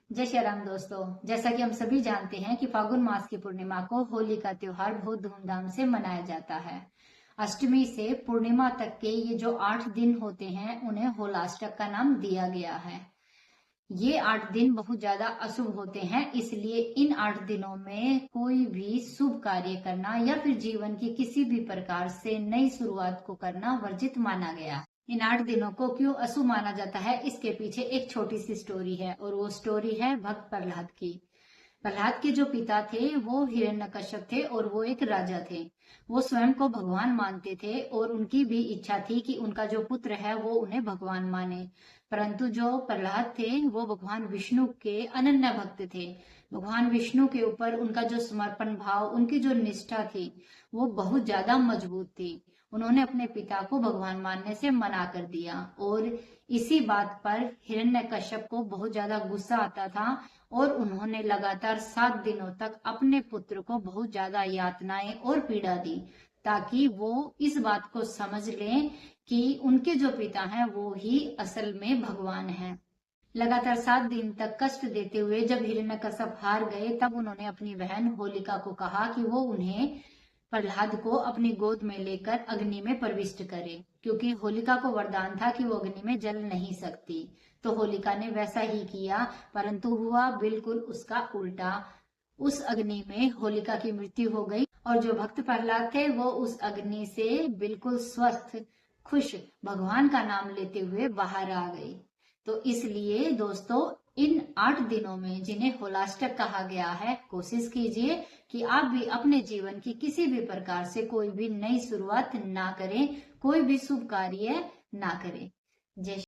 जय श्री राम दोस्तों। जैसा कि हम सभी जानते हैं कि फागुन मास की पूर्णिमा को होली का त्योहार बहुत धूमधाम से मनाया जाता है। अष्टमी से पूर्णिमा तक के ये जो 8 दिन होते हैं उन्हें होलाष्टक का नाम दिया गया है। ये 8 दिन बहुत ज्यादा अशुभ होते हैं, इसलिए इन 8 दिनों में कोई भी शुभ कार्य करना या फिर जीवन की किसी भी प्रकार से नई शुरुआत को करना वर्जित माना गया। इन 8 दिनों को क्यों अशुभ माना जाता है, इसके पीछे एक छोटी सी स्टोरी है और वो स्टोरी है भक्त प्रहलाद की। प्रहलाद के जो पिता थे वो हिरण्यकश्यप थे और वो एक राजा थे। वो स्वयं को भगवान मानते थे और उनकी भी इच्छा थी कि उनका जो पुत्र है वो उन्हें भगवान माने। परंतु जो प्रहलाद थे वो भगवान विष्णु के अनन्य भक्त थे। भगवान विष्णु के ऊपर उनका जो समर्पण भाव, उनकी जो निष्ठा थी वो बहुत ज्यादा मजबूत थी। उन्होंने अपने पिता को भगवान मानने से मना कर दिया और इसी बात पर हिरण्यकश्यप को बहुत ज्यादा गुस्सा आता था और उन्होंने लगातार 7 दिनों तक अपने पुत्र को बहुत ज्यादा यातनाएं और पीड़ा दी, ताकि वो इस बात को समझ लें कि उनके जो पिता हैं वो ही असल में भगवान हैं। लगातार 7 दिन तक कष्ट देते हुए जब हिरण्यकश्यप हार गए, तब उन्होंने अपनी बहन होलिका को कहा कि वो उन्हें प्रहलाद को अपनी गोद में लेकर अग्नि में प्रविष्ट करे, क्योंकि होलिका को वरदान था कि वो अग्नि में जल नहीं सकती। तो होलिका ने वैसा ही किया, परंतु हुआ बिल्कुल उसका उल्टा। उस अग्नि में होलिका की मृत्यु हो गई और जो भक्त प्रहलाद थे वो उस अग्नि से बिल्कुल स्वस्थ, खुश, भगवान का नाम लेते हुए बाहर आ गई। तो इसलिए दोस्तों, इन 8 दिनों में जिन्हें होलाष्टक कहा गया है, कोशिश कीजिए कि आप भी अपने जीवन की किसी भी प्रकार से कोई भी नई शुरुआत ना करें, कोई भी शुभ कार्य ना करें। जय